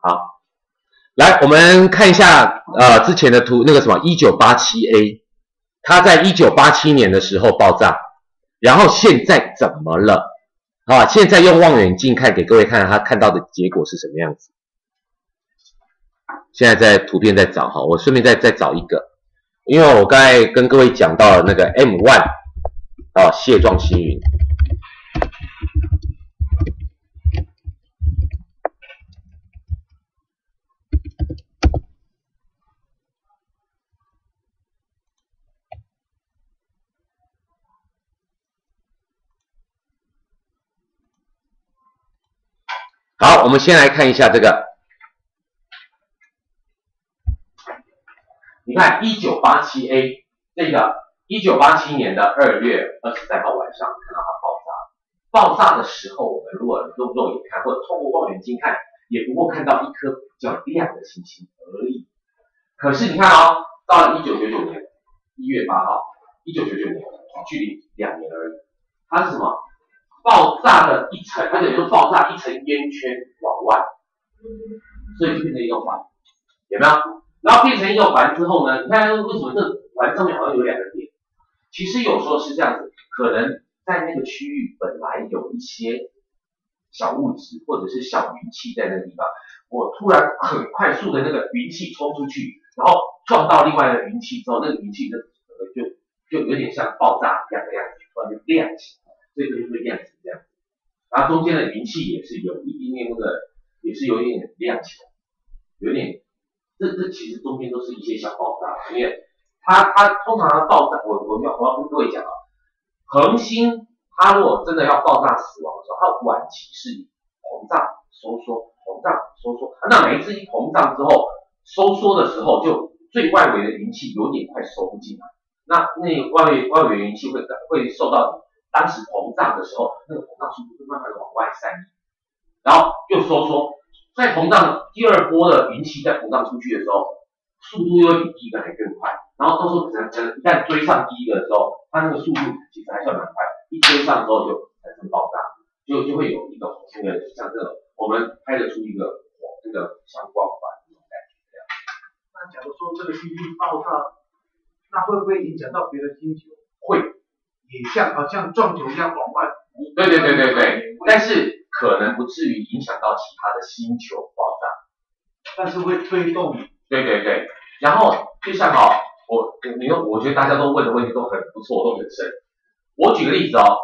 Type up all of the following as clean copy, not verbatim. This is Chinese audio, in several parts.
好，来我们看一下之前的图，那个什么1987A， 它在1987年的时候爆炸，然后现在怎么了？啊，现在用望远镜看，给各位看它看到的结果是什么样子。现在在图片在找哈，我顺便再找一个，因为我刚才跟各位讲到了那个 M1 啊，蟹状星云。好，我们先来看一下这个。你看1987A 这个1987年的2月23号晚上，看到它爆炸。爆炸的时候，我们如果用肉眼看，或者透过望远镜看，也不过看到一颗比较亮的星星而已。可是你看哦，到了1999年1月8号，1999年，距离2年而已。它是什么？爆炸的一层，它等于说爆炸一层烟圈往外，所以就变成一个环，有没有？然后变成一个环之后呢，你看为什么这环上面好像有2个点？其实有时候是这样子，可能在那个区域本来有一些小物质或者是小云气在那个地方，我突然很快速的那个云气冲出去，然后撞到另外的云气之后，那个云气就有点像爆炸一样的样子，突然就亮起来，所以这就会亮成这样子。然后中间的云气也是有一点点那个，也是有一点亮起来，有点。这其实中间都是一些小爆炸，因为它通常的爆炸，我要跟各位讲啊，恒星它如果真的要爆炸死亡的时候，它晚期是膨胀收缩，膨胀收缩，那每一次一膨胀之后，收缩的时候就最外围的云气有点快收不进来，那外围云气会受到当时膨胀的时候，那个膨胀速度会慢慢的往外散逸，然后又收缩。再膨胀第二波的云气再膨胀出去的时候，速度又会比第一个还更快，然后到时候可能一旦追上第一个的时候，它那个速度其实还算蛮快，一追上之后就产生爆炸，就会有一种那个像这种我们拍得出一个这个像光环那种感觉这样。那假如说这个星星爆炸，那会不会影响到别的星球？会，也好像撞球一样往外。对，但是可能不至于影响到其他的星球爆炸，但是会推动。对，然后就像我觉得大家都问的问题都很不错，都很深。我举个例子哦，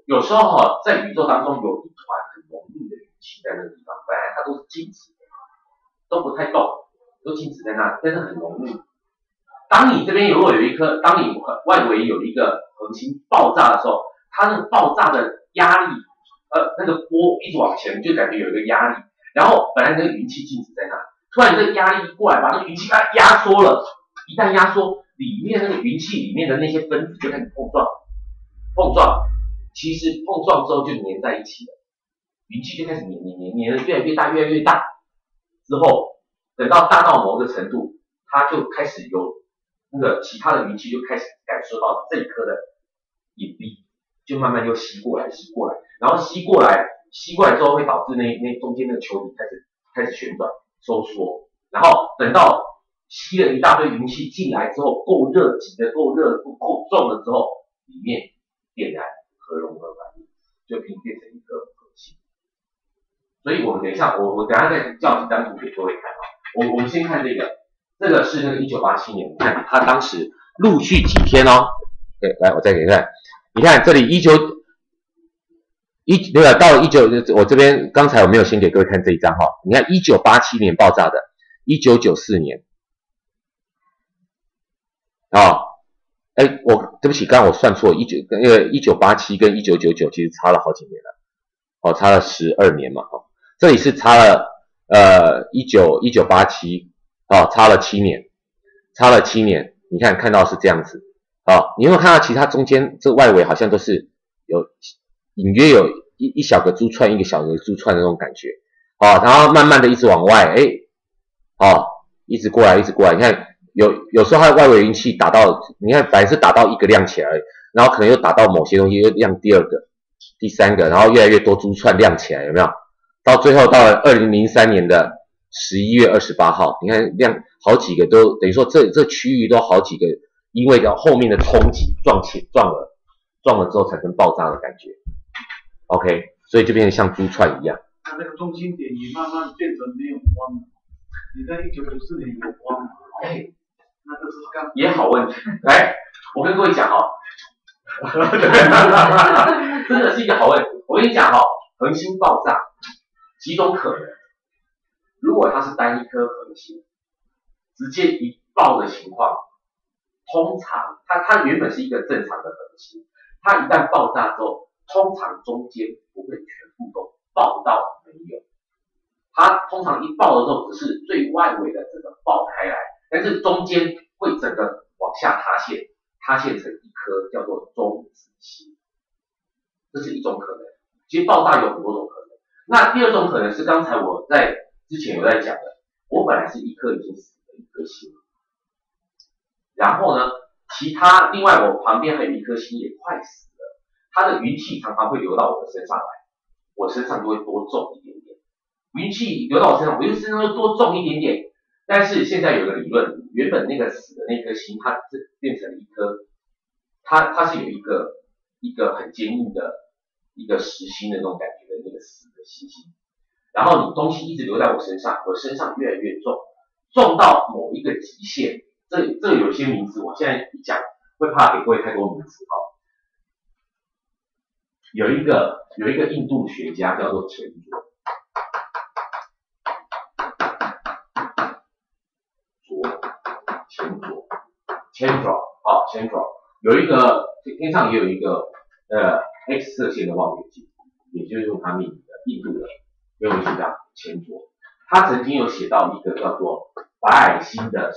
有时候在宇宙当中有一团很浓密的云气在那个地方，本来它都是静止的，都不太动，都静止在那里，但是很浓密。当你这边如果有一颗，当你外围有一个恒星爆炸的时候，它那个爆炸的压力，那个波一直往前，就感觉有一个压力，然后本来那个云气静止在那，突然这个压力一过来，把那个云气把它压缩了，一旦压缩，里面那个云气里面的那些分子就开始碰撞，其实碰撞之后就粘在一起了，云气就开始粘的越来越大，之后等到大到某个程度，它就开始有那个其他的云气就开始感受到这一颗的引力。就慢慢又吸过来，然后吸过来之后会导致那中间那个球体开始旋转收缩，然后等到吸了一大堆云气进来之后，够热挤得够热够重了之后，里面点燃核融合反应，就可以变成一个核心。所以我们等一下，我等一下再叫几张图给各位看啊。我们先看这个是那个1987年，你看它当时陆续几天哦。对，来我再给你看。你看这里到19，我这边刚才我没有先给各位看这一张哈。你看1987年爆炸的，1994年，对不起，刚刚我算错，1987跟1999其实差了好几年了，差了12年嘛，这里是差了1987，差了7年，你看到是这样子。你有没有看到其他中间这外围好像都是有隐约有一小个珠串，一个小个珠串的那种感觉，然后慢慢的一直往外，一直过来，你看有时候它的外围云气打到，你看本来是打到一个亮起来，然后可能又打到某些东西又亮第二个、第三个，然后越来越多珠串亮起来，有没有？到最后到了2003年的11月28号，你看好几个都等于说这区域都好几个，因为后面的冲击撞了之后产生爆炸的感觉。OK， 所以就变成像珠串一样。那个中心点也慢慢变成没有光了。你在1994年有光吗？那个是刚也好问题。来，我跟各位讲真的是一个好问题。我跟你讲恒星爆炸几种可能。如果它是单一颗恒星，直接一爆的情况，通常它原本是一个正常的恒星，它一旦爆炸之后，通常中间不会全部都爆到没有。它通常一爆的时候，只是最外围的整个爆开来，但是中间会整个往下塌陷成一颗叫做中子星，这是一种可能。其实爆炸有很多种可能。那第二种可能是刚才我在之前有在讲的，我本来是一颗已经死的一颗星，然后呢，另外我旁边还有一颗星也快死了，它的云气常常会流到我的身上来，我身上就会多重一点点。云气流到我身上，我身上就多重一点点。但是现在有个理论，原本那个死的那颗星，它是变成了一颗，它是有一个很坚硬的一个实心的那种感觉的那个死的星星。然后你东西一直留在我身上，我身上越来越重，重到某一个极限。这有些名字，我现在一讲会怕给各位太多名词有一个印度学家叫做钱卓。Chandra 有一个天上也有一个X 射线的望远镜，也就是用它命名的印度的天文学家钱卓，他曾经有写到一个叫做白矮星的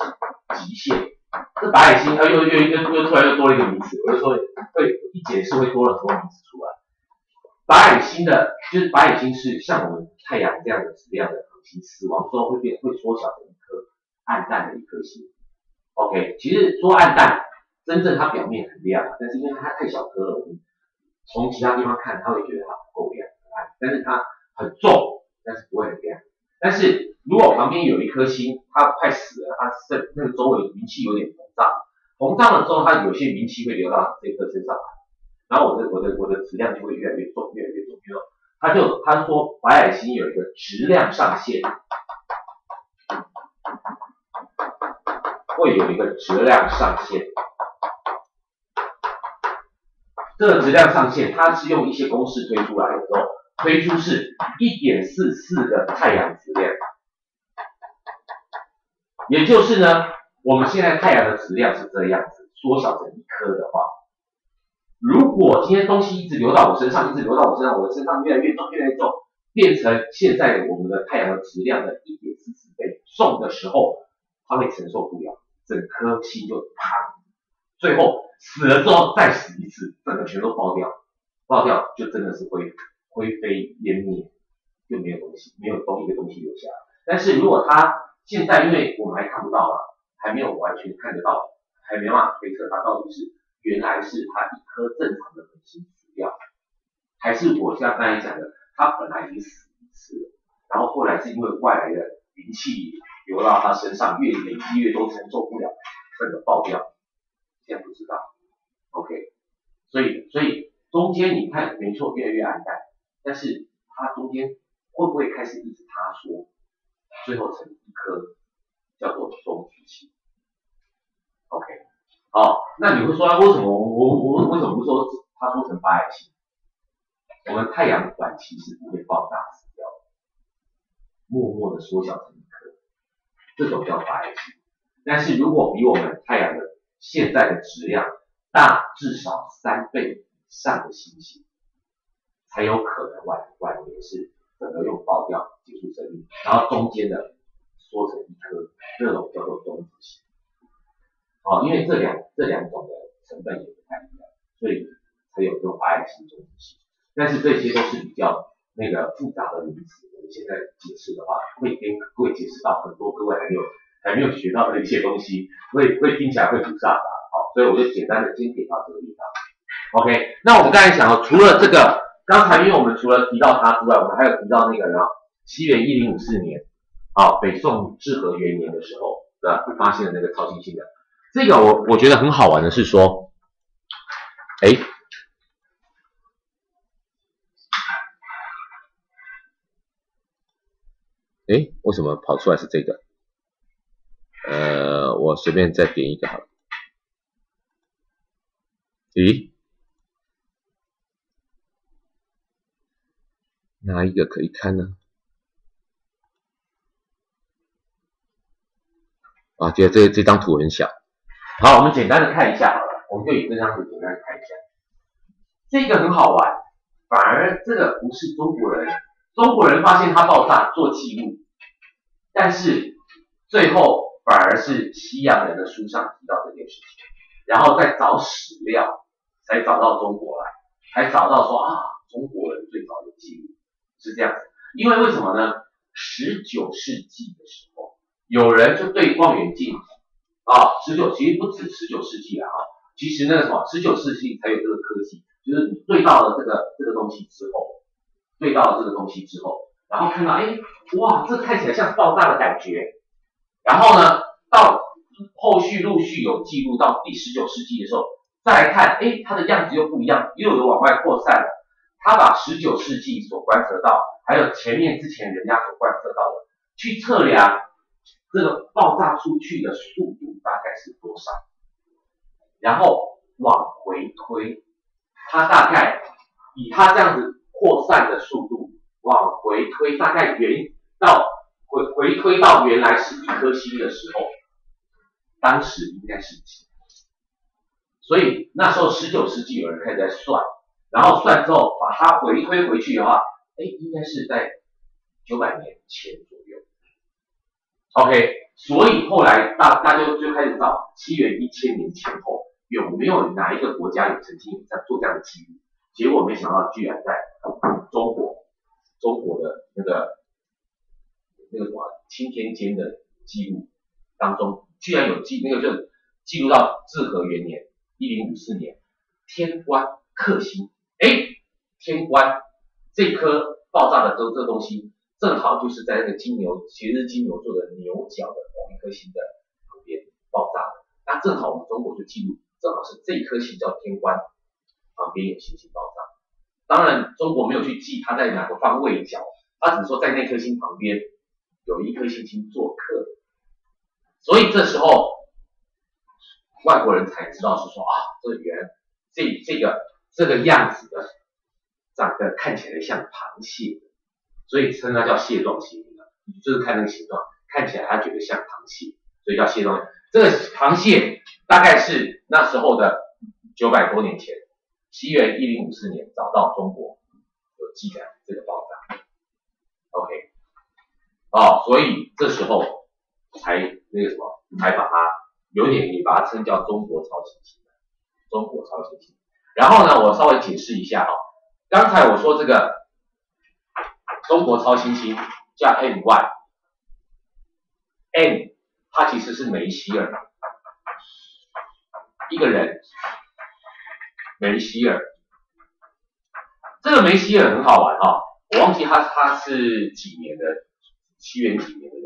极限。这白矮星又突然又多了一个名词，我就说会一解释会多了很多名词出来。白矮星是像我们太阳这样的质量的恒星，死亡之后会缩小成一颗暗淡的一颗星。OK， 其实说暗淡，真正它表面很亮，但是因为它太小颗了，我们从其他地方看，它会觉得它不够亮，但是它很重，但是不会很亮。但是如果旁边有一颗星，它快死了，它那个周围云气有点膨胀了之后，它有些云气会流到这颗身上来，然后我的质量就会越来越重，越来越重。他说白矮星有一个质量上限。会有一个质量上限，这个质量上限它是用一些公式推出来的时候，推出是 1.44 的太阳质量，也就是呢，我们现在太阳的质量是这样子，缩小成一颗的话，如果今天东西一直流到我身上，我的身上越来越重，变成现在我们的太阳的质量的 1.44 倍重的时候，它会承受不了。整颗星就啪，最后死了之后再死一次，整个全都爆掉就真的是灰飞烟灭，就没有东西，没有一个东西留下来。但是如果它现在因为我们还看不到了，还没有完全看得到，还没办法推测它到底是原来是它一颗正常的恒星死掉，还是我像刚才讲的，它本来已经死一次了，然后后来是因为外来的云气流到他身上，越累积越多，承受不了，整个爆掉。现在不知道 ，OK， 所以中间你看，没错，越来越暗淡，但是它中间会不会开始一直塌缩，最后成一颗叫做中子星 ？OK， 那你会说为什么我为什么不说它缩成白矮星？我们太阳短期是不会爆炸死掉的，默默的缩小成一颗。这种叫白矮星，但是如果比我们太阳的现在的质量大至少3倍以上的星星，才有可能晚年是整个用爆掉结束生命，然后中间的缩成一颗，这种叫做中子星。因为这两种的成分也不太一样，所以才有这种白矮星、中子星。但是这些都是比较那个复杂的名词，我们现在解释的话，会跟各位解释到很多各位还没有学到的一些东西，会听起来会不飒飒，所以我就简单的先点到这个地方。OK， 那我们刚才讲了，除了这个，刚才因为我们除了提到它之外，我们还有提到那个西元1054年，啊，北宋至和元年的时候发现的那个超新星的。这个我觉得很好玩的是说，为什么跑出来是这个？我随便再点一个好了。哪一个可以看呢？啊，觉得这张图很小。好，我们简单的看一下好了，我们就以这张图简单的看一下。这个很好玩，反而这个不是中国人，中国人发现它爆炸做记录，但是最后反而是西洋人的书上提到这件事情，然后再找史料，才找到中国来，才找到说啊，中国人最早有记录是这样子。因为为什么呢？19世纪的时候，有人就对望远镜其实不止19世纪了其实那个什么19世纪才有这个科技，就是你对到了这个东西之后，然后看到哇，这看起来像爆炸的感觉，然后呢，到后续陆续有记录到第19世纪的时候，再来看，它的样子又不一样，又有往外扩散了。他把19世纪所观测到，还有之前人家所观测到的，去测量这个爆炸出去的速度大概是多少，然后往回推，它大概以它这样子扩散的速度往回推，大概回推到原来是一颗星的时候，当时应该是几？所以那时候19世纪有人开始在算，然后算之后把它回推回去的话，应该是在900年前左右。OK， 所以后来大家就开始找西元1000年前后有没有哪一个国家有曾经有在做这样的记录，结果没想到居然在中国的那个什么钦天监的记录当中，居然有就记录到至和元年1054年天官克星，天官这颗爆炸的这个东西，正好就是在那个斜日金牛座的牛角的某一颗星的旁边爆炸的。那正好我们中国就记录，正好是这一颗星叫天官旁边有星星爆炸。当然中国没有去记它在哪个方位角，它只说在那颗星旁边有一颗星星做客，所以这时候外国人才知道是说这个样子的长得看起来像螃蟹，所以称它叫蟹状星云，就是看那个形状，看起来他觉得像螃蟹，所以叫蟹状星。这个螃蟹大概是那时候的900多年前，西元1054年找到中国有记载这个爆炸。OK， 所以这时候才把它有点你把它称叫中国超新星，然后呢，我稍微解释一下刚才我说这个中国超新星叫 M1， M 它其实是梅希尔，一个人，梅希尔。这个梅希尔很好玩我忘记他是几年的西元几年的人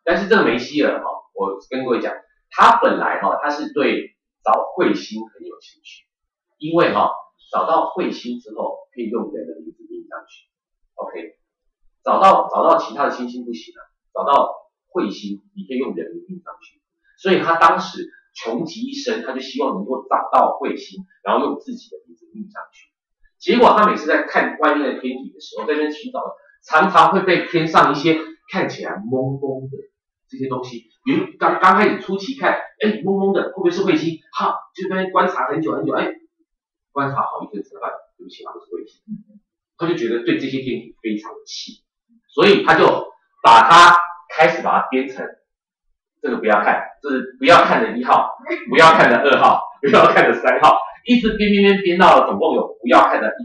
但是这个梅希尔我跟各位讲，他本来他是对找彗星很有兴趣，因为找到彗星之后可以用人的名字印上去 ，OK， 找到其他的星星不行找到彗星你可以用人名印上去，所以他当时穷极一生，他就希望能够找到彗星，然后用自己的名字印上去。结果他每次在看外面的天体的时候，在那边寻找，常常会被天上一些看起来蒙蒙的这些东西，比如刚开始初期看，蒙蒙的会不会是彗星？就在那边观察很久，观察好一阵子的话，对不起，它不是彗星。他就觉得对这些天体非常的气，所以他就开始把它编成这个不要看，就是不要看的1号，不要看的2号，不要看的3号，一直编到了总共有不要看的103号。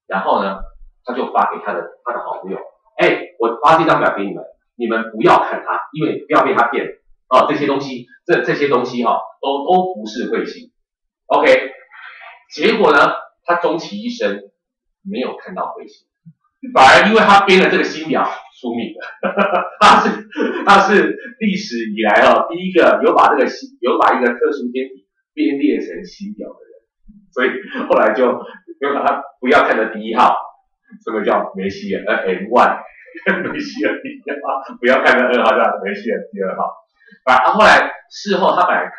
然后呢，他就发给他的好朋友，我发这张表给你们，你们不要看它，因为不要被他骗这些东西，这些东西都不是彗星。OK， 结果呢，他终其一生没有看到彗星，反而因为他编了这个新表出名的，他是历史以来第一个有把一个特殊天体编列成新表的人，所以后来就把他不要看的第一号，这个叫梅西尔M1， 梅西尔第一号，不要看的2号叫梅西尔第2号。后来事后他本来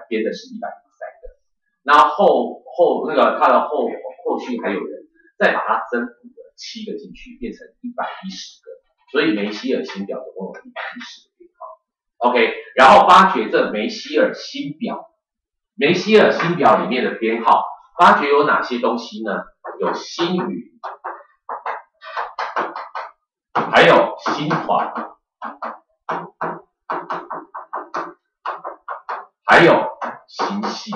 编的是103个，然后他的后续还有人再把它增补了7个进去，变成110个，所以梅西尔新表总共有110个编号。OK， 然后发掘这梅西尔新表里面的编号，发掘有哪些东西呢？有星云，还有星团，还有星系。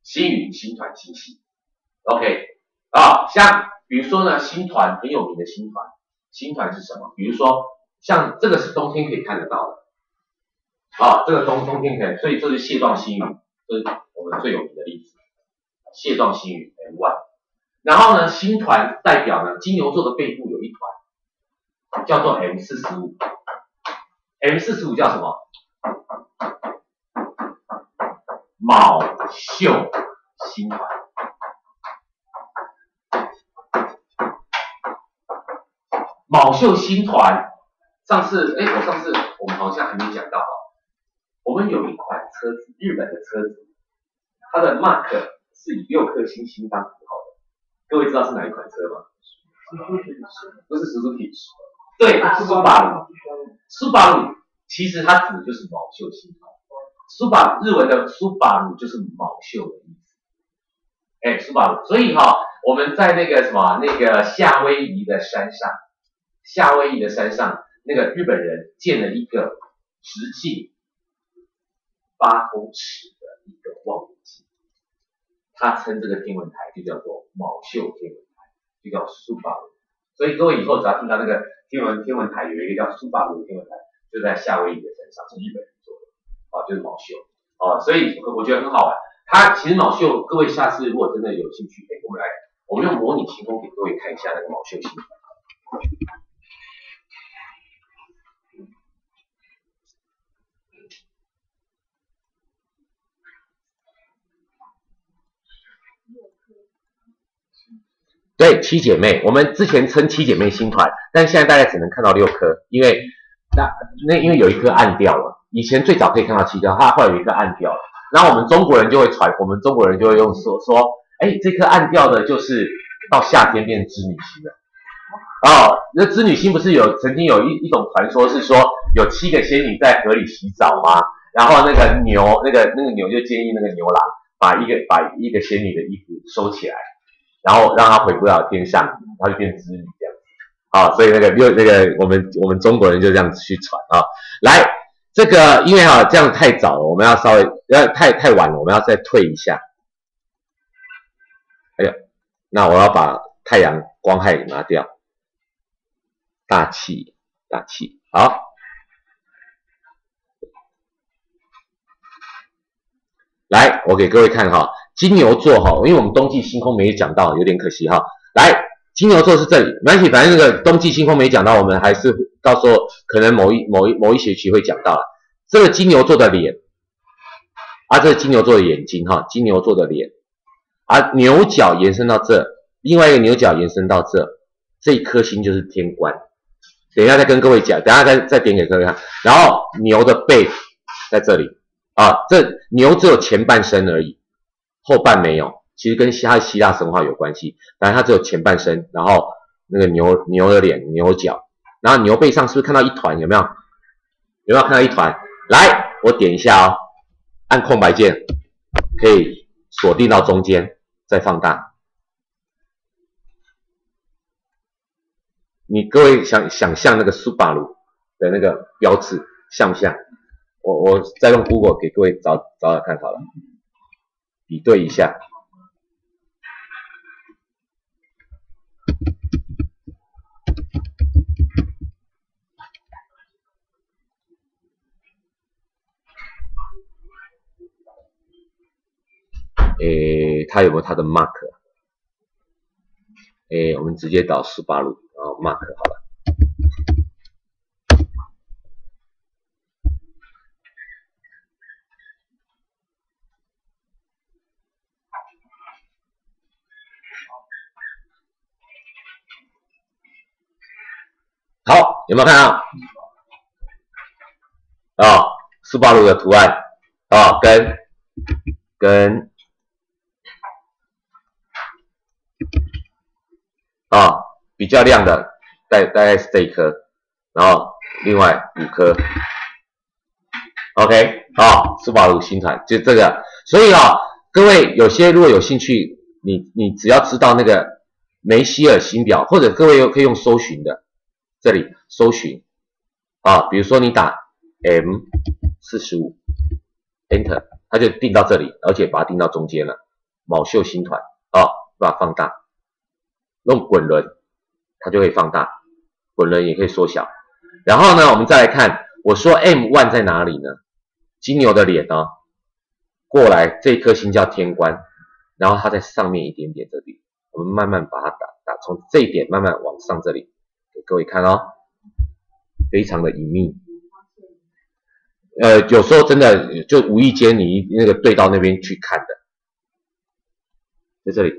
星云、星团、星系 ，OK 像比如说呢，星团很有名的星团是什么？比如说像这个是冬天可以看得到的，这个冬天可以，所以这是蟹状星云，这是我们最有名的例子，蟹状星云 M1。然后呢，星团代表呢，金牛座的背部有一团，叫做 M45。M45 叫什么？卯宿星团。卯宿星团，上次我们好像还没讲到我们有一款车子，日本的车子，它的 mark 是以6颗星星当符号的，各位知道是哪一款车吗？不是 Suzuki， 对，是 Subaru。其实它指的就是卯宿星团。日文的 Subaru 就是卯宿的意思。Subaru， 所以我们在那个夏威夷的山上，那个日本人建了一个直径8公尺的一个望远镜，他称这个天文台就叫做卯宿天文台，就叫 Subaru。所以各位以后只要听到那个天文台有一个叫 Subaru 的天文台，就在夏威夷的山上，是日本人做的，就是卯宿。所以我觉得很好玩。它其实卯宿，各位下次如果真的有兴趣，我们用模拟星空给各位看一下那个卯宿星团。对，7姐妹，我们之前称7姐妹星团，但现在大概只能看到6颗，因为有一颗暗掉了。以前最早可以看到7颗，它后来有一颗暗掉了。然后我们中国人就会用说，这颗暗掉的就是到夏天变织女星了。那织女星不是曾经有一种传说是说有7个仙女在河里洗澡吗？然后那个牛就建议那个牛郎把一个仙女的衣服收起来，然后让她回不了天上，她就变织女这样子。所以我们中国人就这样子去传来，这个因为这样太早了，我们要稍微太晚了，我们要再退一下。那我要把太阳光害拿掉。大气，好。来，我给各位看金牛座因为我们冬季星空没讲到，有点可惜来，金牛座是这里，没关系，反正这个冬季星空没讲到，我们还是到时候可能某一学期会讲到了。这个金牛座的脸，这是金牛座的眼睛金牛座的脸，牛角延伸到这，另外一个牛角延伸到这一颗星就是天官。等一下再跟各位讲，等一下再点给各位看。然后牛的背在这里这牛只有前半身而已，后半没有。其实跟它的希腊神话有关系，反正它只有前半身，然后那个牛的脸、牛角，然后牛背上是不是看到一团？有没有看到一团？来，我点一下按空白键可以锁定到中间，再放大。你各位想象那个 Subaru 的那个标志像不像？我再用 Google 给各位找看好了，比对一下。它有没有它的 mark？ 我们直接导斯巴鲁，然后 mark 好了。好，有没有看到？斯巴鲁的图案跟比较亮的大概是这一颗，然后另外5颗 ，OK 斯巴鲁星团就这个，所以各位如果有兴趣，你只要知道那个梅希尔星表，或者各位可以用搜寻的，这里搜寻比如说你打 M45 Enter， 它就定到这里，而且把它定到中间了，卯宿星团把它放大，用滚轮它就可以放大，滚轮也可以缩小。然后呢，我们再来看，我说 M1 在哪里呢？金牛的脸过来这一颗星叫天官，然后它在上面一点点这里，我们慢慢把它打从这一点慢慢往上这里，给各位看非常的隐秘。有时候真的就无意间你那个对到那边去看的，在这里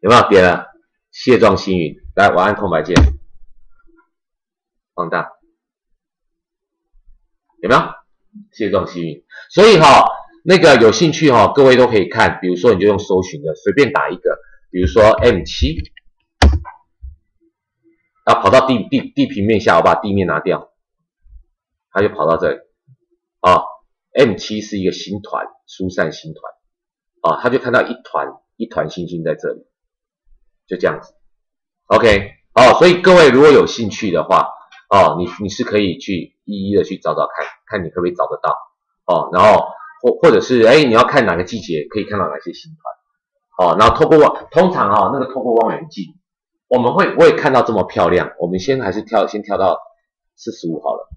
有没有点了？蟹状星云，来我按空白键，放大，有没有？蟹状星云，所以那个有兴趣各位都可以看，比如说你就用搜寻的，随便打一个，比如说 M7， 然后跑到地平面下，我把地面拿掉，它就跑到这里M7 是一个星团，疏散星团他就看到一团星星在这里，就这样子 ，OK 所以各位如果有兴趣的话你是可以去一一的去找看你可不可以找得到然后或者是你要看哪个季节可以看到哪些星团然后通常那个透过望远镜我们不会看到这么漂亮，我们先跳到45好了。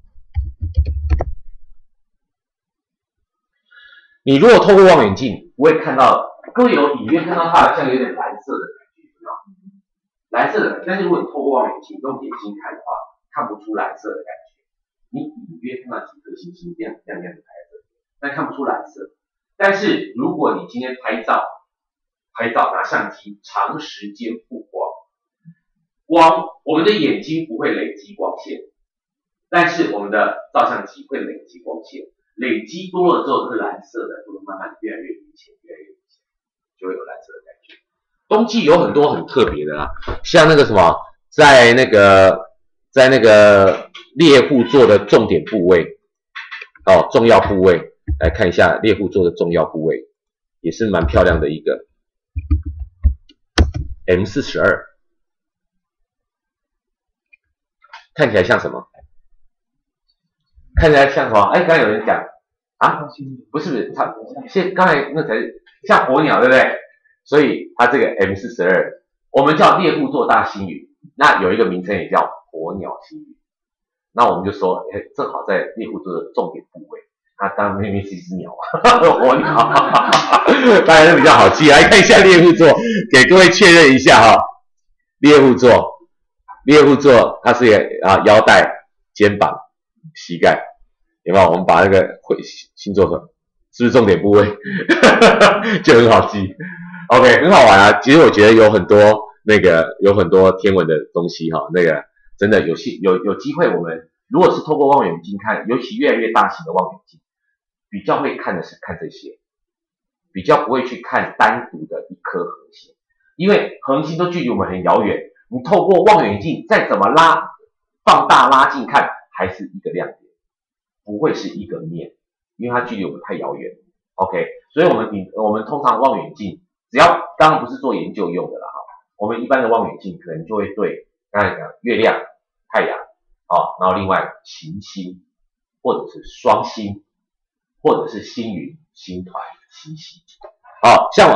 你如果透过望远镜不会看到，各位有隐约看到它好像有点蓝色的感觉，有没有？蓝色的，但是如果你透过望远镜用眼睛看的话，看不出蓝色的感觉。你隐约看到几颗星星亮亮的白色，但看不出蓝色。但是如果你今天拍照拿相机长时间曝光，我们的眼睛不会累积光线，但是我们的照相机会累积光线，累积多了之后，这个蓝色的就会慢慢越来越明显，就会有蓝色的感觉。冬季有很多很特别的啦，像那个什么，在那个猎户座的重点部位重要部位，来看一下猎户座的重要部位，也是蛮漂亮的一个 M42， 看起来像什么？看起来像什么？刚才有人讲不是，它刚才那才像火鸟，对不对？所以它这个 M42， 我们叫猎户座大星云，那有一个名称也叫火鸟星云。那我们就说，正好在猎户座的重点部位，它当然明明是一只鸟火鸟，当然是比较好记。来看一下猎户座，给各位确认一下猎户座它是腰带、肩膀、膝盖。有没有？我们把那个星座是不是重点部位就很好记 ？OK， 很好玩啊。其实我觉得有很多天文的东西那个真的有机会，我们如果是透过望远镜看，尤其越来越大型的望远镜，比较会看的是看这些，比较不会去看单独的一颗恒星，因为恒星都距离我们很遥远，你透过望远镜再怎么放大拉近看，还是一个亮点。不会是一个面，因为它距离我们太遥远。OK， 所以我们通常望远镜，只要当然不是做研究用的啦我们一般的望远镜可能就会对刚才讲月亮、太阳然后另外行星或者是双星或者是星云、星团、星系。像我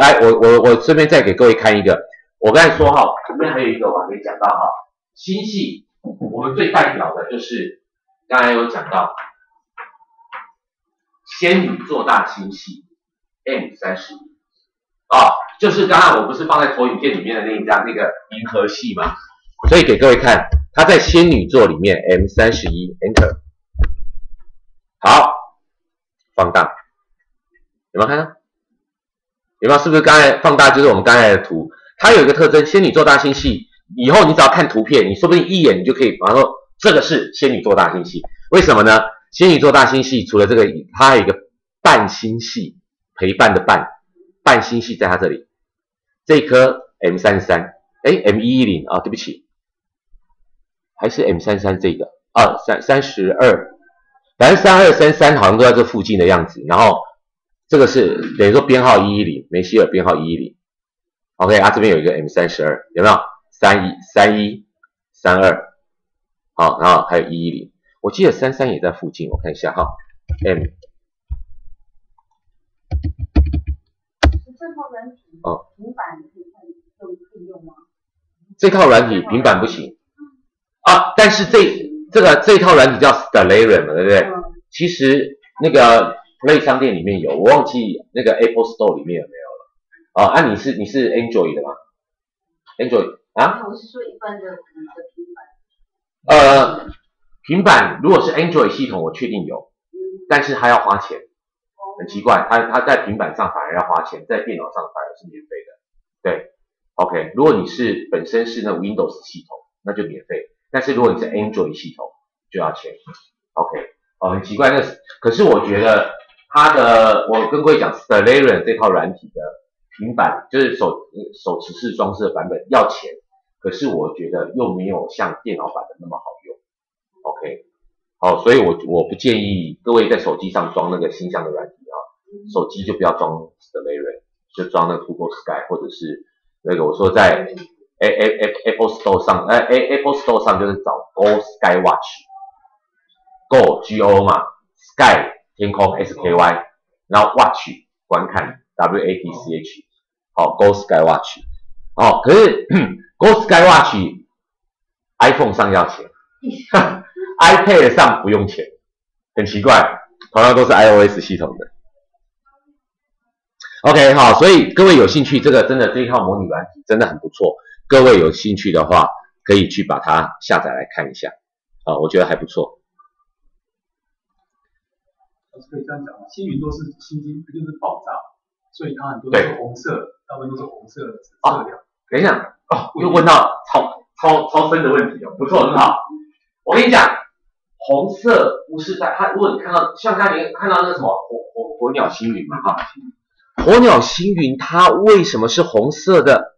这边再给各位看一个，我刚才说这边还有一个我还没讲到星系，我们最代表的就是刚才有讲到。仙女座大星系 M31啊，就是刚刚我不是放在投影片里面的那一张那个银河系吗？所以给各位看，它在仙女座里面 M31 Enter， 好，放大，有没有看到？有没有？是不是刚才放大就是我们刚才的图？它有一个特征，仙女座大星系，以后你只要看图片，你说不定一眼你就可以马上说这个是仙女座大星系。为什么呢？仙女座大星系除了这个，它还有一个伴星系，陪伴的伴，伴星系在它这里，这一颗 M33，哎 M110啊，对不起，还是 M33这个啊32，反正3233好像都在这附近的样子，然后。这个是等于说编号110，梅西尔编号110。OK 啊，这边有一个 M32，有没有？31、31、32，好，然后还有110，我记得33也在附近，我看一下哈。M 这套软体平板可以用吗？这套软体平板不行啊，但是这套软体叫 Stellarium， 对不对？其实那个。Play 商店里面有，我忘记那个 Apple Store 里面有没有了。哦，啊，你是 Android 的吗 ？Android 啊？我是说一般的平板。平板如果是 Android 系统，我确定有，但是它要花钱，很奇怪，它在平板上反而要花钱，在电脑上反而是免费的。对 ，OK， 如果你是本身是那 Windows 系统，那就免费，但是如果你是 Android 系统，就要钱。OK， 哦，很奇怪，可是我觉得。我跟各位讲 ，Stellarium 这套软体的平板，就是手持式装饰的版本要钱，可是我觉得又没有像电脑版的那么好用。OK， 好，所以我不建议各位在手机上装那个星象的软体啊，手机就不要装 Stellarium， 就装那个 Google Sky 或者是那个我说在 Apple Store 上，Apple Store 上就是找 Go Sky Watch，Go Go 嘛 ，Sky。天空 SKY， 然后 Watch 观看 WATCH， 好 Go Sky Watch， 哦，可是Go Sky Watch iPhone 上要钱，iPad 上不用钱，很奇怪，同样都是 iOS 系统的。OK， 好，所以各位有兴趣，这一套模拟软体真的很不错，各位有兴趣的话，可以去把它下载来看一下，啊，我觉得还不错。可以这样讲，星云都是星星，就是爆炸，所以它很多都是红色，大部分都是红色、紫色的。等一下，哦，又问到超深的问题哦，不错，很好。我跟你讲，红色不是在它，如果你看到像刚才你看到那个什么火鸟星云嘛，哈，火鸟星云它为什么是红色的？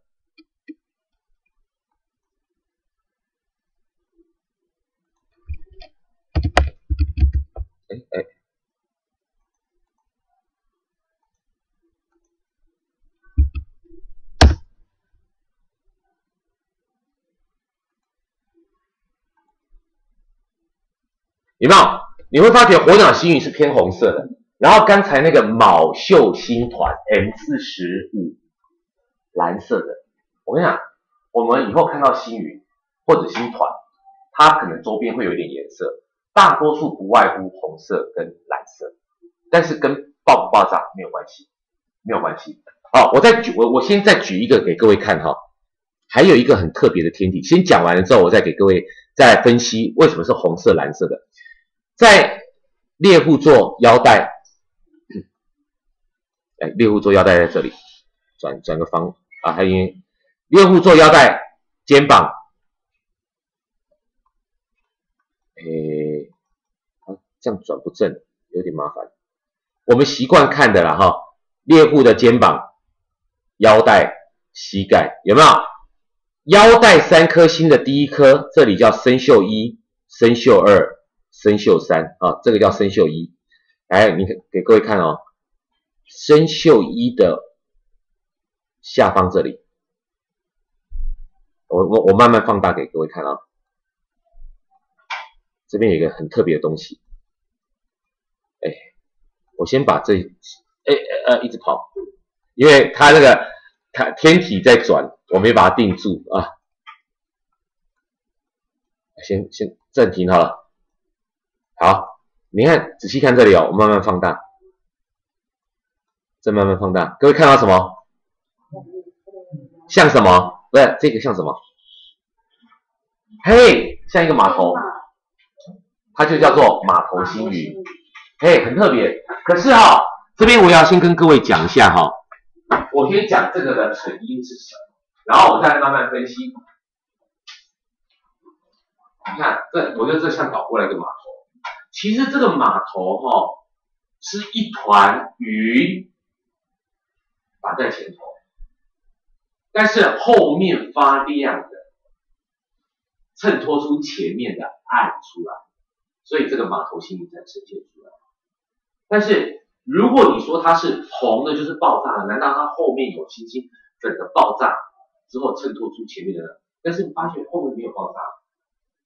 有没有？你会发觉火鸟星云是偏红色的，然后刚才那个昴宿星团 M45 蓝色的。我跟你讲，我们以后看到星云或者星团，它可能周边会有一点颜色，大多数不外乎红色跟蓝色，但是跟爆不爆炸没有关系，没有关系。好，我先再举一个给各位看哈，还有一个很特别的天体，先讲完了之后，我再给各位再分析为什么是红色、蓝色的。在猎户座腰带，猎户座腰带在这里，转个方啊，还有猎户座腰带肩膀，这样转不正，有点麻烦。我们习惯看的啦哈，猎户的肩膀、腰带、膝盖，有没有？腰带3颗星的第一颗，这里叫生宿1、生宿2。生宿3啊，这个叫生宿1。来，你给各位看哦，生宿1的下方这里，我慢慢放大给各位看啊。这边有一个很特别的东西，我先把一直跑，因为它那个天体在转，我没把它定住啊。先暂停好了。好，你看仔细看这里哦，我慢慢放大。再慢慢放大，各位看到什么？像什么？不是这个像什么？嘿，像一个码头，它就叫做马头星云。嘿，很特别。可是哈，这边我要先跟各位讲一下哈，我先讲这个的成因是什么，然后我再慢慢分析。你看，我觉得这像倒过来一个码头。其实这个码头哈，是一团云摆在前头，但是后面发亮的，衬托出前面的暗出来，所以这个码头星云才呈现出来。但是如果你说它是红的，就是爆炸的，难道它后面有星星整个爆炸之后衬托出前面的呢？但是你发现后面没有爆炸，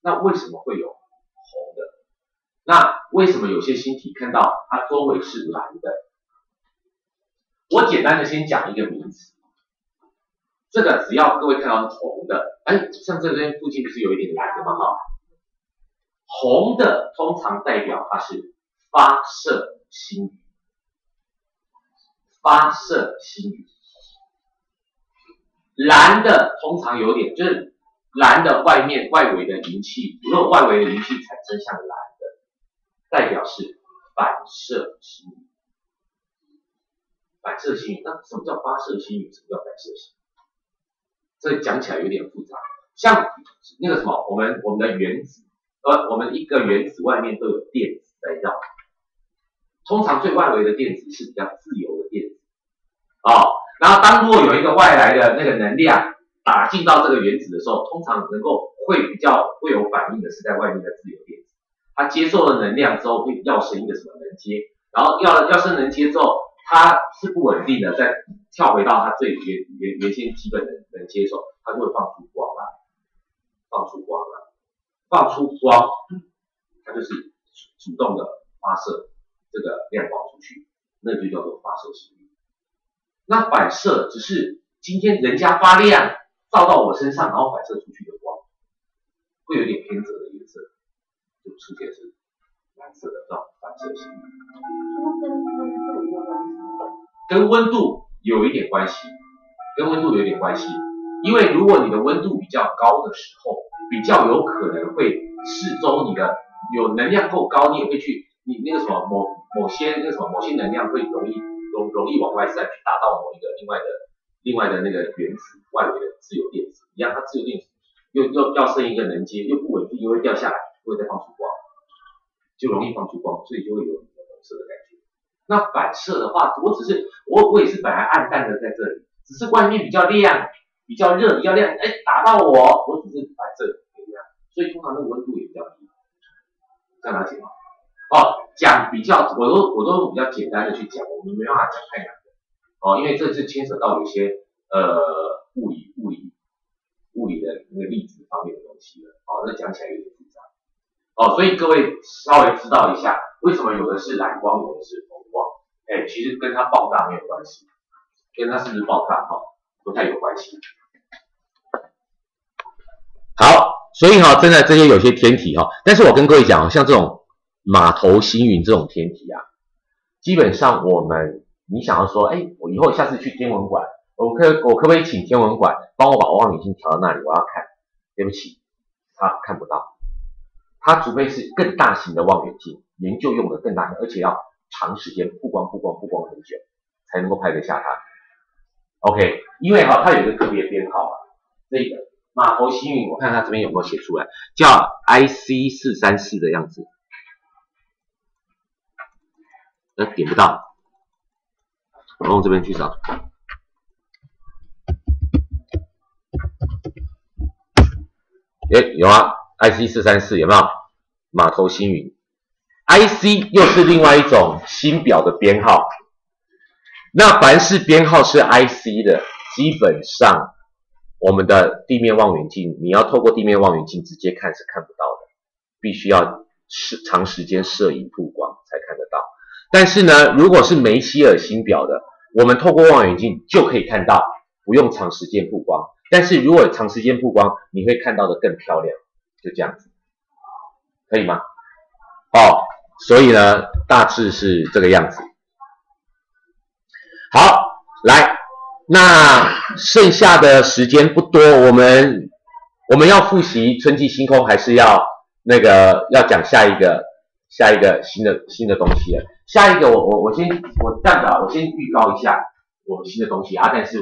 那为什么会有红的？那为什么有些星体看到它周围是蓝的？我简单的先讲一个名词，这个只要各位看到是红的，哎，像这边附近不是有一点蓝的吗？哈，红的通常代表它是发射星云，发射星云。蓝的通常有点就是蓝的外围的云气，如果外围的云气产生像蓝的，代表是反射星云。反射星云，那什么叫发射星云？什么叫反射星云？这讲起来有点复杂。像那个什么，我们的原子，我们一个原子外面都有电子在绕，通常最外围的电子是比较自由的电子，然后当如果有一个外来的那个能量打进到这个原子的时候，通常会比较会有反应的是在外面的自由电子，它接受了能量之后会要升一个什么能阶，然后要升能阶之后，它是不稳定的，再跳回到它最原先基本的能接受，它就会放出光来，放出光，它就是主动的发射这个亮光出去，那就叫做发射星云。那反射只是今天人家发亮照到我身上，然后反射出去的光，会有点偏泽的颜色，就出现是蓝色的这种反射星云。跟温度有一点关系，因为如果你的温度比较高的时候，比较有可能会四周你的有能量够高，你也会去你那个什么某些能量会容易往外散，去达到某一个另外的那个原子外围的自由电子一样，它自由电子又要升一个能阶，又不稳定，又会掉下来，又会再放出光，就容易放出光，所以就会有红色的感觉。那反射的话，我也是本来暗淡的在这里，只是外面比较亮、比较热、比较亮，哎，打到我只是反射没亮，所以通常那个温度也比较低，这样了解吗？讲比较，我都比较简单的去讲，我们没办法讲太难的，因为这是牵扯到有些物理的那个粒子方面的东西了，那讲起来有点复杂，所以各位稍微知道一下，为什么有的是蓝光，有的是红光，其实跟它爆炸没有关系，跟它是不是爆炸不太有关系。好，所以真的这些有些天体但是我跟各位讲像这种马头星云这种天体啊，基本上你想要说，我以后下次去天文馆，我可不可以请天文馆帮我把望远镜调到那里，我要看？对不起，他看不到，它除非是更大型的望远镜，研究用的更大型，而且要长时间曝光很久，才能够拍得下它。OK， 因为它有一个特别编号这个马头星云，我看它这边有没有写出来，叫 IC434的样子。点不到，我用这边去找。有啊 ，IC434有没有？马头星云 ，IC 又是另外一种星表的编号。那凡是编号是 IC 的，基本上我们的地面望远镜，你要透过地面望远镜直接看是看不到的，必须要长时间摄影曝光才看得到。但是呢，如果是梅希尔星表的，我们透过望远镜就可以看到，不用长时间曝光。但是如果长时间曝光，你会看到的更漂亮，就这样子，可以吗？所以呢，大致是这个样子。好，来，那剩下的时间不多，我们要复习春季星空，还是要要讲下一个新的东西了。下一个我这样子啊，我先预告一下我新的东西啊，但是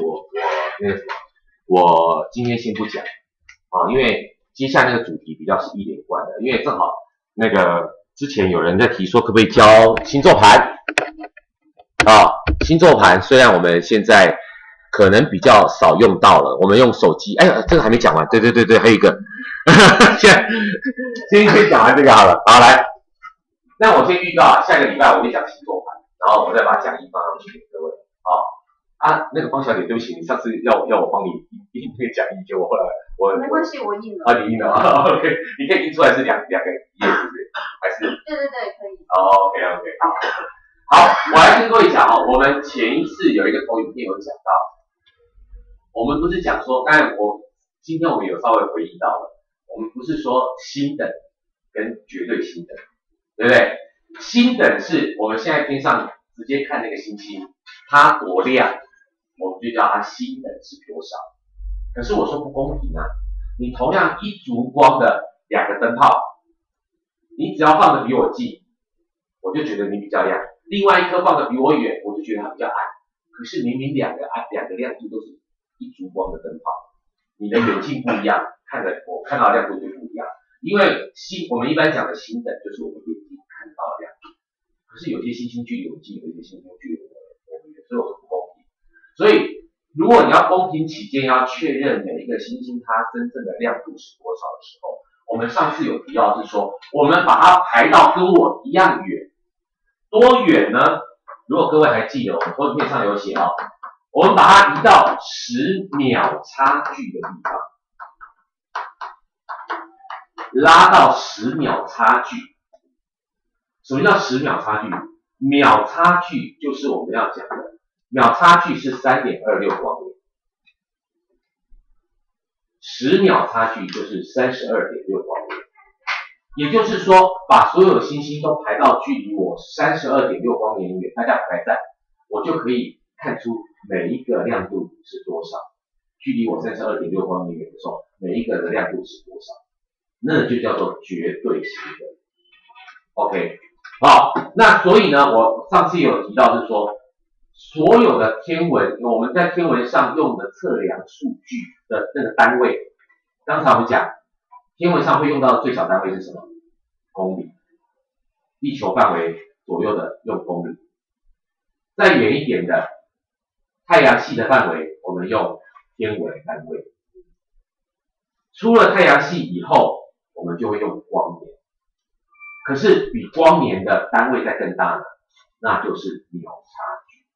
我今天先不讲啊，因为接下来那个主题比较是一连贯的，因为正好之前有人在提说可不可以教星座盘啊，星座盘虽然我们现在可能比较少用到了，我们用手机，哎，这个还没讲完，对，还有一个，先讲完这个好了，好来。那我先预告啊，下个礼拜我会讲星座盘，然后我再把讲义放上去给各位。那个方小姐，对不起，你上次要我帮你印那个讲义，结果后来没关系，我印了。你印了啊 ？OK， 你可以印出来是两个页，是不是？还是？对，可以。OK， 好，我来跟各位讲哦，我们前一次有一个投影片有讲到，我们不是讲说，当然今天我们有稍微回忆到了，我们不是说星等跟绝对星等。对不对？星等是我们现在天上直接看那个星星，它多亮，我们就叫它星等是多少。可是我说不公平啊！你同样一烛光的两个灯泡，你只要放的比我近，我就觉得你比较亮；另外一颗放的比我远，我就觉得它比较暗。可是明明两个亮度都是一烛光的灯泡，你的远近不一样，我看到的亮度就不一样。因为我们一般讲的星等就是我们眼睛看到的亮度，可是有些星星距离我们近，有些星星距离我们远，所以我说不公平。所以如果你要公平起见，要确认每一个星星它真正的亮度是多少的时候，我们上次有提到是说，我们把它排到跟我一样远，多远呢？如果各位还记得，我们投影片上有写哦，我们把它移到10秒差距的地方。拉到10秒差距，什么叫10秒差距？秒差距就是我们要讲的，秒差距是 3.26 光年，10秒差距就是 32.6 光年。也就是说，把所有星星都排到距离我 32.6 光年远，大家排在，我就可以看出每一个亮度是多少。距离我 32.6 光年远的时候，每一个的亮度是多少？那就叫做绝对星等 ，OK， 好，那所以呢，我上次有提到是说，所有的天文，我们在天文上用的测量数据的那个单位，刚才我们讲，天文上会用到的最小单位是什么？公里，地球范围左右的用公里，再远一点的太阳系的范围，我们用天文单位，出了太阳系以后。我们就会用光年，可是比光年的单位再更大呢，那就是秒差距。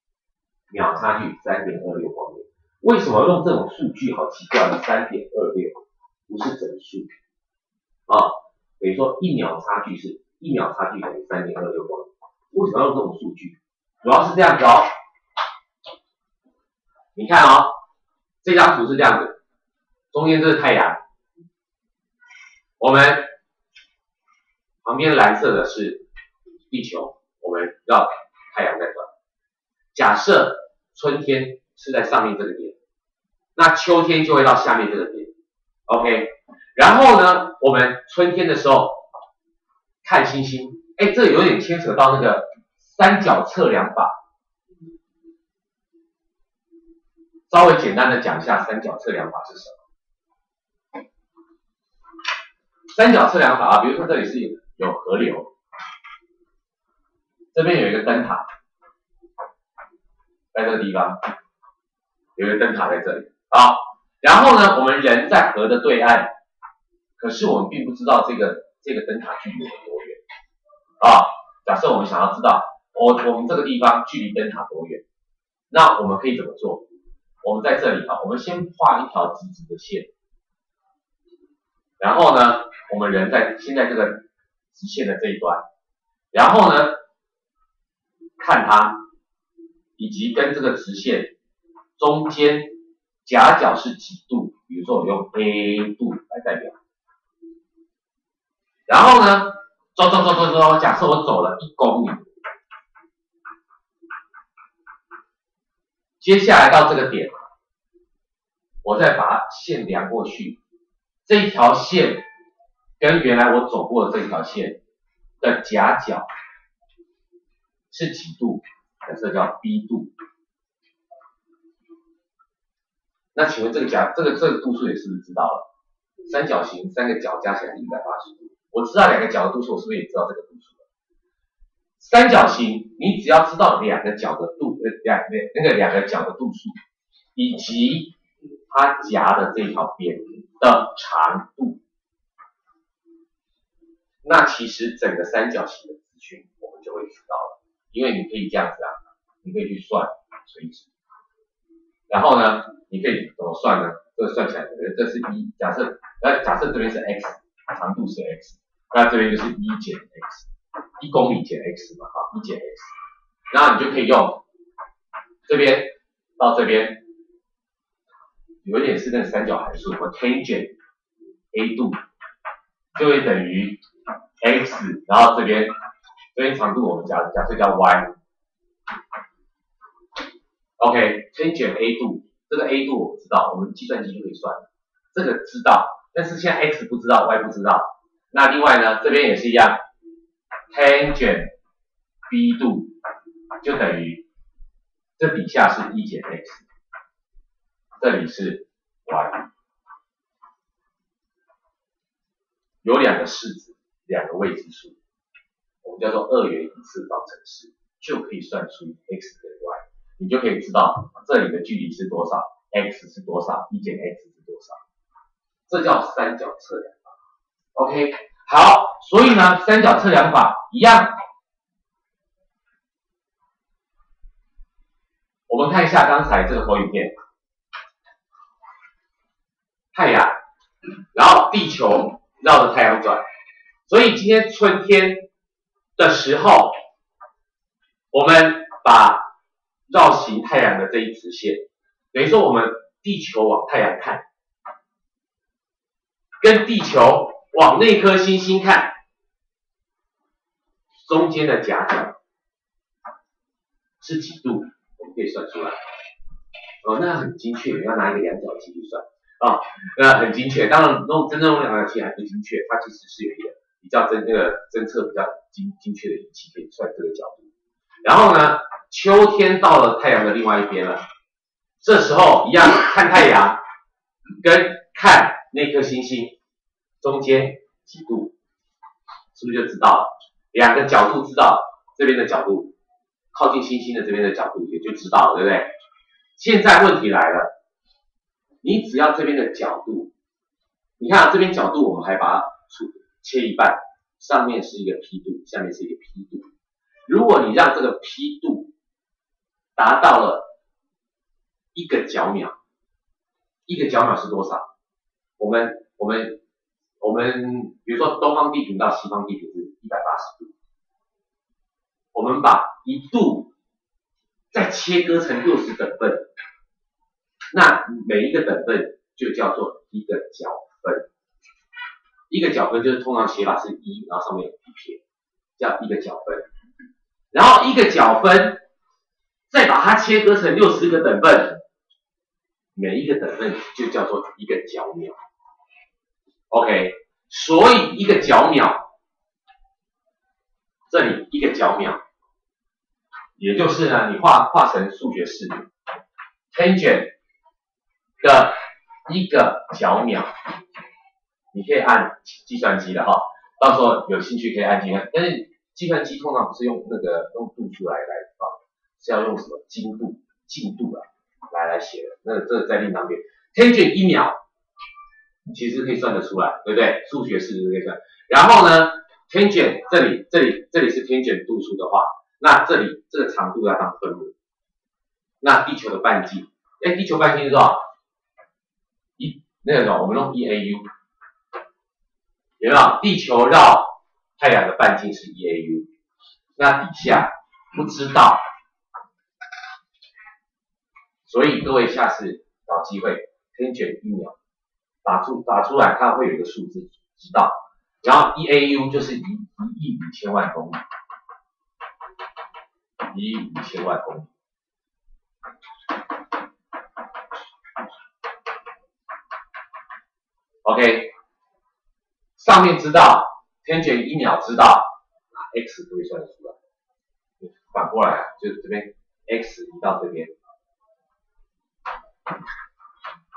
秒差距 3.26 光年。为什么用这种数据？好奇怪的 3.26 不是整数啊？等于说1秒差距是1秒差距等于 3.26 光年。为什么要用这种数据？主要是这样子哦。你看哦，这张图是这样子，中间这是太阳。我们旁边蓝色的是地球，我们绕太阳在转。假设春天是在上面这个点，那秋天就会到下面这个点 ，OK。然后呢，我们春天的时候看星星，这有点牵扯到那个三角测量法。稍微简单的讲一下三角测量法是什么。三角测量法啊，比如说这里是有河流，这边有一个灯塔，在这个地方有一个灯塔在这里啊。然后呢，我们人在河的对岸，可是我们并不知道这个灯塔距离我们多远啊。假设我们想要知道我们这个地方距离灯塔多远，那我们可以怎么做？我们在这里啊，我们先画一条直直的线，然后呢，我们人先在这个直线的这一端，然后呢，看它，以及跟这个直线中间夹角是几度，比如说我用 A 度来代表。然后呢，走，假设我走了1公里，接下来到这个点，我再把线量过去，这一条线跟原来我走过的这条线的夹角是几度？假设叫 B 度。那请问这个度数也是不是知道了？三角形三个角加起来是180度，我知道两个角的度数，我是不是也知道这个度数了？三角形你只要知道两个角的度数，以及它夹的这条边的长度，那其实整个三角形的资讯我们就会知道了，因为你可以这样子啊，你可以去算垂直，然后呢，你可以怎么算呢？这个算起来，这是1，假设这边是 x， 长度是 x， 那这边就是1减 x，1公里减 x 嘛，哈，1减 x， 然后你就可以用这边到这边，有一点是那个三角函数，我 tangent a 度就会等于 x， 然后这边长度我们假设叫 y。OK，tangent a 度，这个 a 度我们知道，我们计算机就可以算，这个知道，但是现在 x 不知道 ，y 不知道。那另外呢，这边也是一样 ，tangent b 度就等于这底下是1减 x， 这里是 y， 有两个式子，两个未知数，我们叫做2元一次方程式，就可以算出 x 跟 y。你就可以知道这里的距离是多少 ，x 是多少，1减 x 是多少，这叫三角测量法。OK， 好，所以呢，三角测量法一样，我们看一下刚才这个投影片，太阳，然后地球绕着太阳转，所以今天春天的时候，我们把绕行太阳的这一直线，等于说我们地球往太阳看，跟地球往那颗星星看，中间的夹角是几度？我们可以算出来。哦，那很精确，你要拿一个量角器去算啊，那很精确。当然，真正用量角器还不精确，它其实是有一个比较侦测比较精确的仪器可以算这个角度。然后呢，秋天到了太阳的另外一边了，这时候一样看太阳跟看那颗星星中间几度，是不是就知道了？两个角度知道，这边的角度靠近星星的这边的角度也就知道了，对不对？现在问题来了，你只要这边的角度，你看这边角度我们还把它切一半，上面是一个 P 度，下面是一个 P 度。如果你让这个 P 度达到了1个角秒，1个角秒是多少？我们比如说东方地平到西方地平是180度，我们把1度再切割成60等份，那每一个等份就叫做1个角分。1个角分就是通常写法是1，然后上面有一撇，叫1个角分。然后1个角分再把它切割成60个等份，每一个等份就叫做1个角秒。OK， 所以1个角秒，这里1个角秒，也就是呢，你画成数学式 ，tangent 的1个角秒，你可以按计算机的哈，到时候有兴趣可以按计算，但是计算机通常不是用度数来放，是要用什么精度啊来写的，那这个在另当别论。tangent 1秒其实可以算得出来，对不对？数学式可以算。然后呢 ，tangent 这里是 tangent 度数的话，那这里这个长度要当分母。那地球的半径，地球半径是多少？我们用 1AU， 有没有？地球绕太阳的半径是 1AU， 那底下不知道，所以各位下次找机会 tangent 1秒打出来，它会有一个数字知道，然后 1AU 就是1亿5000万公里，1亿5000万公里。OK， 上面知道 tangent 1秒知道，那 x 就会算得出来。反过来啊，就是这边 x 移到这边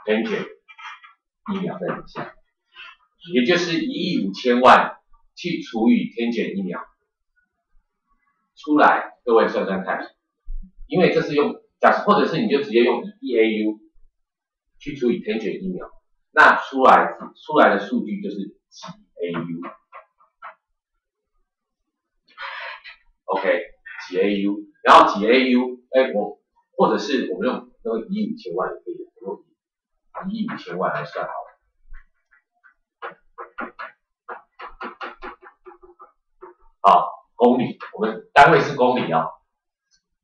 ，tangent 1秒在底下，也就是1亿5000万去除以 tangent 1秒，出来，各位算算看，因为这是用假设，或者是你就直接用1AU 去除以 tangent 1秒。那出来的数据就是几 AU，OK， 几 AU， 然后几 AU， 或者是我们用15000万也可以，我用15000万来算好了。好，公里，我们单位是公里啊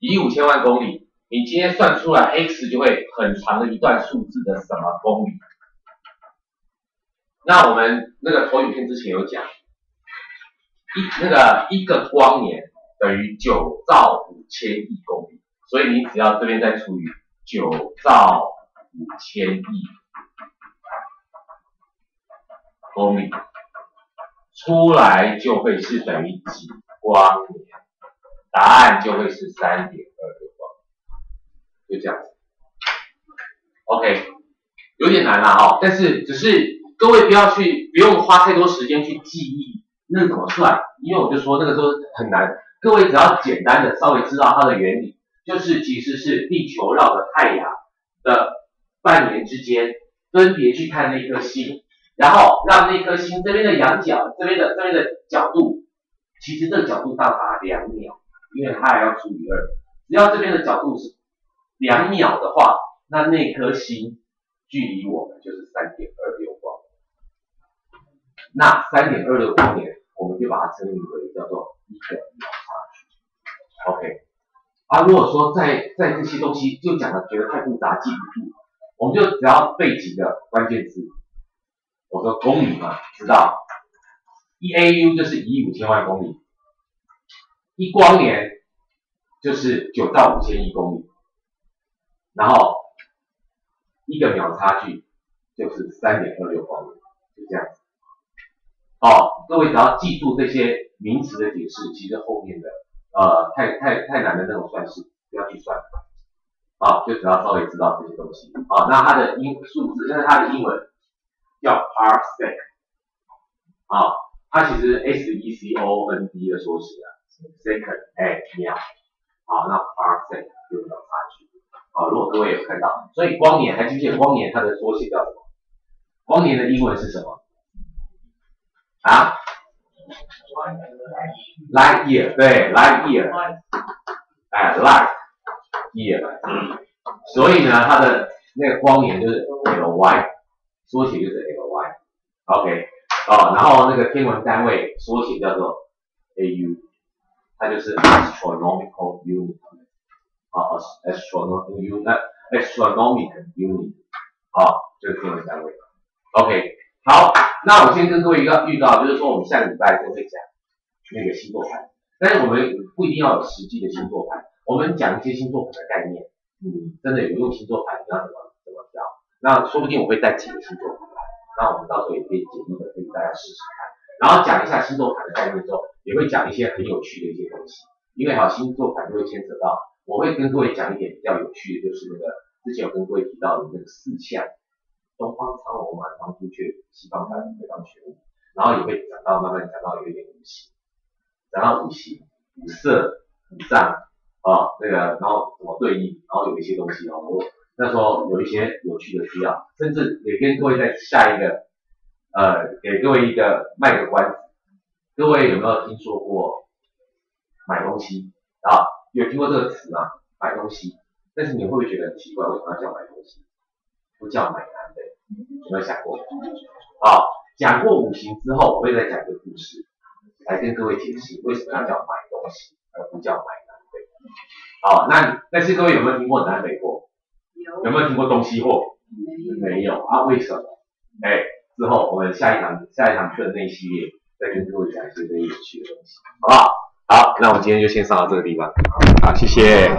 ，15000万公里，你今天算出来 x 就会很长的一段数字的什么公里？那我们那个投影片之前有讲，一个光年等于9兆5000亿公里，所以你只要这边再除以9兆5000亿公里，出来就会是等于几光年，答案就会是3.26光年，就这样子。OK， 有点难啦哈，但是只是。各位不用花太多时间去记忆那怎么算，因为我就说那个时候很难。各位只要简单的稍微知道它的原理，就是其实是地球绕着太阳的半年之间，分别去看那颗星，然后让那颗星这边的仰角，这边的角度，其实这个角度到达2秒，因为它还要除以2。只要这边的角度是2秒的话，那颗星距离我们就是3.26光。那3.26光年，我们就把它称为叫做1个秒差距。OK， 如果说在这些东西就讲的觉得太复杂记不住，我们就只要背几个关键字。我说公里嘛，知道1AU 就是15000万公里，1光年就是9兆5000亿公里，然后1个秒差距就是3.26光年，就这样子。各位只要记住这些名词的解释，其实后面的太难的那种算式不要去算，就只要稍微知道这些东西。那它的数字，那它的英文叫 parsec， 它其实 SECOND 的缩写second 秒，那 parsec 就秒差距。如果各位有看到，所以光年还记不记得光年它的缩写叫什么？光年的英文是什么？Light year， 对 ，light year， light year， 所以呢，它的那个光年就是 ly， 缩写就是 ly，OK， 然后那个天文单位缩写叫做 AU， 它就是 astronomical unit， astronomical unit， 就是天文单位 ，OK， 好。那我先跟各位预告，就是说我们下个礼拜就会讲那个星座盘，但是我们不一定要有实际的星座盘，我们讲一些星座盘的概念。真的有用星座盘，你要怎么调？那说不定我会带几个星座盘来，那我们到时候也可以简易的给大家试试看。然后讲一下星座盘的概念之后，也会讲一些很有趣的一些东西，因为星座盘就会牵扯到，我会跟各位讲一点比较有趣的，就是那个之前有跟各位提到的那个4象。东方苍龙、满方朱雀、西方白虎、北方玄武，然后也会慢慢讲到有一点五行，讲到五行、五色、五脏然后怎么对应，然后有一些东西我那时候有一些有趣的资料，甚至也跟各位在下一个给各位卖个关子，各位有没有听说过买东西有听过这个词吗？买东西，但是你会不会觉得很奇怪，为什么要叫买东西？不叫买南北，有没有想过？讲过五行之后，我会再讲一个故事，来跟各位解释为什么要叫买东西，而不叫买南北。但是各位有没有听过南北货？有没有听过东西货？没有为什么？之后我们下一堂课的那一系列再跟各位讲一些这些有趣的东西，好不好？好，那我们今天就先上到这个地方。好，谢谢。